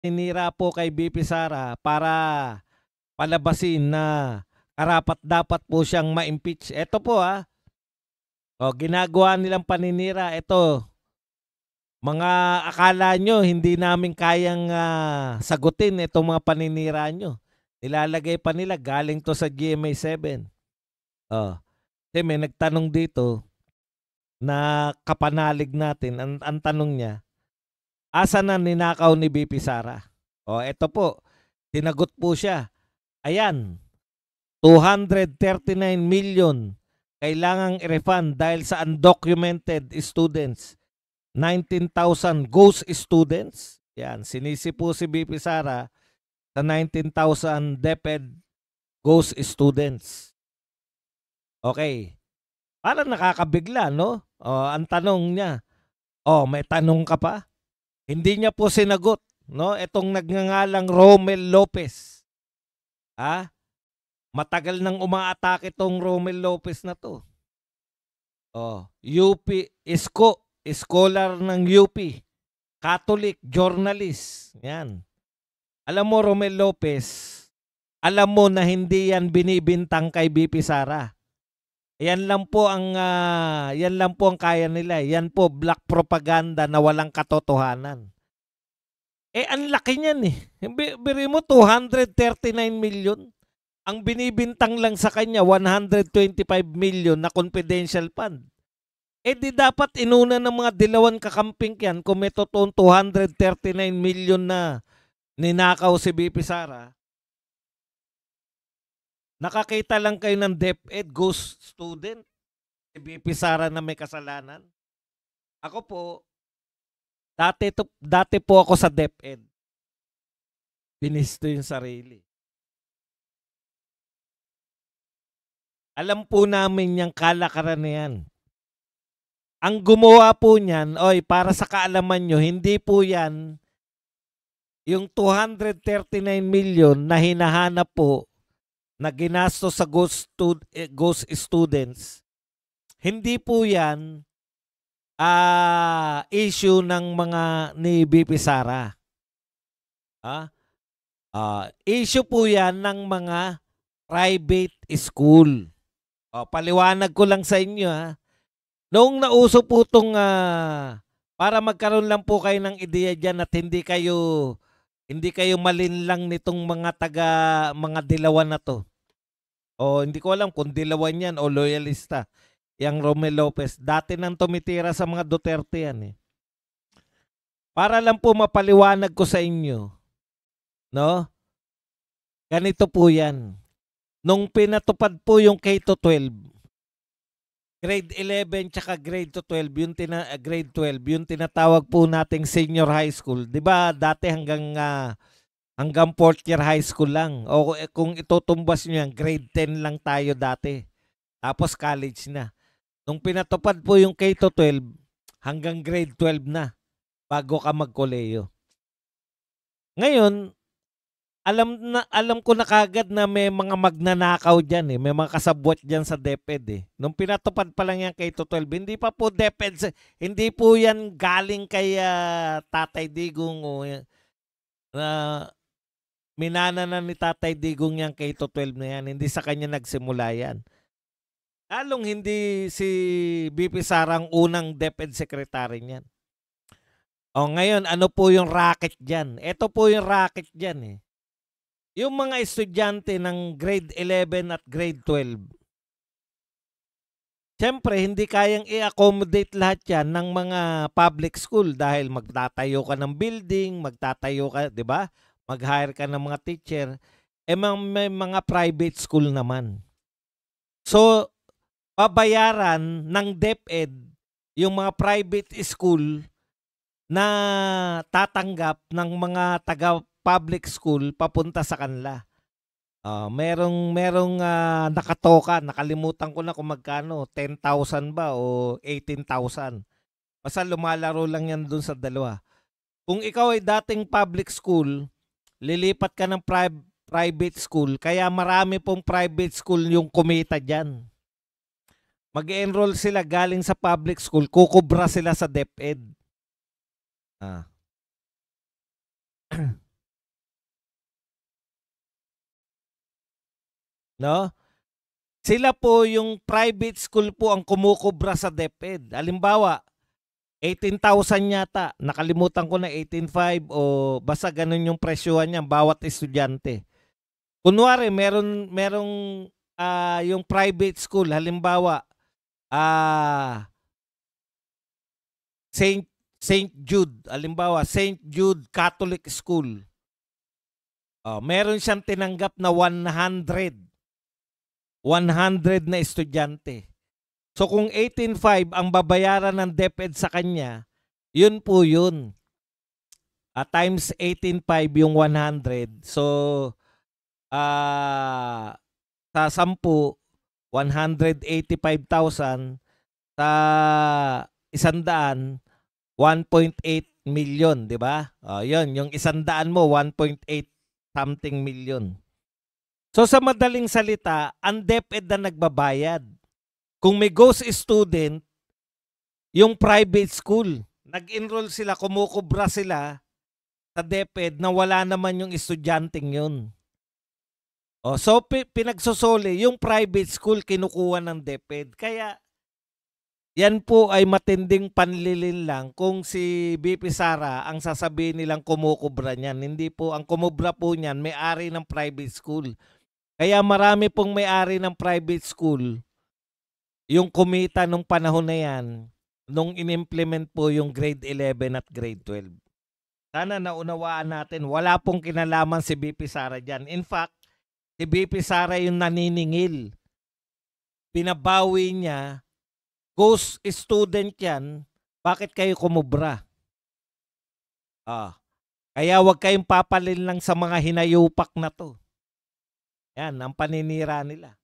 Tinira po kay BP Sara para palabasin na karapat-dapat po siyang ma-impeach. Ito po ginagawa nilang paninira. Ito, mga akala nyo hindi namin kayang sagutin itong mga paninira nyo. Nilalagay pa nila galing to sa GMA7. Kasi may nagtanong dito na kapanalig natin. Ang tanong niya, asa na ninakaw ni BP Sara? Ito po, tinagot po siya. Ayan, 239 million kailangang i-refund dahil sa undocumented students. 19,000 ghost students. Yan, sinisi po si BP Sara sa 19,000 DepEd ghost students. Okay. Para nakakabigla, no? Ang tanong niya, may tanong ka pa? Hindi niya po sinagot, no? Itong nagngangalang Romel Lopez. Matagal nang umaatake itong Romel Lopez na to. UP, scholar ng UP, Catholic, journalist. Yan. Alam mo, Romel Lopez, alam mo na hindi yan binibintang kay BP Sara. Yan lang po ang kaya nila. Yan po black propaganda na walang katotohanan. Ang laki niyan eh. Biri mo 239 million. Ang binibintang lang sa kanya 125 million na confidential fund. Di dapat inuna ng mga dilawan kakamping yan kung may totoong 239 million na ninakaw si BP Sara. Nakakita lang kayo ng DepEd ghost student, si BP Sara na may kasalanan. Ako po, dati po ako sa DepEd. Binisto yung sarili. Alam po namin yung kalakaran na yan. Ang gumawa po niyan, para sa kaalaman nyo, hindi po yan yung 239 million na hinahanap po na ginastos sa ghost students. Hindi po yan issue ng mga ni BP Sara. Issue po yan ng mga private school. Paliwanag ko lang sa inyo Noong nauso po itong para magkaroon lang po kayo ng ideya dyan at hindi kayo malinlang nitong mga dilawan na to. Hindi ko alam kung dilawan yan o loyalista. Yang Romel Lopez. Dati nang tumitira sa mga Duterte yan eh. Para lang po mapaliwanag ko sa inyo. No? Ganito po yan. Nung pinatupad po yung K-12, grade 11 tsaka grade 12, grade 12, yung tinatawag po nating senior high school. 'Di ba? Dati hanggang 4th year high school lang. O kung itutumbas niyo yan, grade 10 lang tayo dati. Tapos college na. Nung pinatupad po yung K-12, hanggang grade 12 na bago ka magkoleyo. Ngayon, alam ko na kagad na may mga magnanakaw dyan eh. May mga kasabwat dyan sa DepEd eh. Nung pinatupad pa lang yan kay K-12, hindi pa po DepEd, hindi po yan galing kay Tatay Digong o minana na ni Tatay Digong yan K-12 na yan. Hindi sa kanya nagsimula yan. Lalong hindi si BP Sara ang unang DepEd secretary niyan. Ngayon, ano po yung racket dyan? Ito po yung racket dyan eh. Yung mga estudyante ng grade 11 at grade 12, siyempre, hindi kayang i-accommodate lahat yan ng mga public school dahil magtatayo ka ng building, di ba? Mag-hire ka ng mga teacher. May mga private school naman. So, pabayaran ng DepEd yung mga private school na tatanggap ng mga taga-public school papunta sa kanila. Merong nakatoka, nakalimutan ko na kung magkano, 10,000 ba o 18,000. Basta lumalaro lang yan dun sa dalawa. Kung ikaw ay dating public school, lilipat ka ng private school, kaya marami pong private school yung kumita dyan. Mag-enroll sila galing sa public school, kukubra sila sa DepEd. no? Sila po yung private school po ang kumukubra sa DepEd. Halimbawa, 18,000 yata. Nakalimutan ko na 18,500 o basta ganun yung presyuhan niya bawat estudyante. Kunwari, merong yung private school, halimbawa, St. Jude, halimbawa, St. Jude Catholic School. Meron siyang tinanggap na 100 na estudyante. So kung 18,500 ang babayaran ng DepEd sa kanya, yun po yun. Times 18,500 yung 100. So sa 10, 185,000. Sa 100, 1.8 million, di ba? Yun, yung 100 mo, 1.8 something million. So sa madaling salita, ang DepEd na nagbabayad. Kung may ghost student, yung private school, nag-enroll sila, kumukubra sila sa DepEd na wala naman yung estudyanteng yun. So pinagsusoli, yung private school kinukuha ng DepEd. Kaya yan po ay matinding panlilin lang kung si BP Sara ang sasabihin nilang kumukubra niyan. Hindi po, ang kumubra po niyan, may-ari ng private school. Kaya marami pong may-ari ng private school yung kumita nung panahon na yan nung in-implement po yung grade 11 at grade 12. Sana naunawaan natin, wala pong kinalaman si BP Sara dyan. In fact, si BP Sara yung naniningil. Pinabawi niya, ghost student yan, bakit kayo kumubra? Kaya wag kayong papalil lang sa mga hinayupak na to. Yan, ang paninira nila.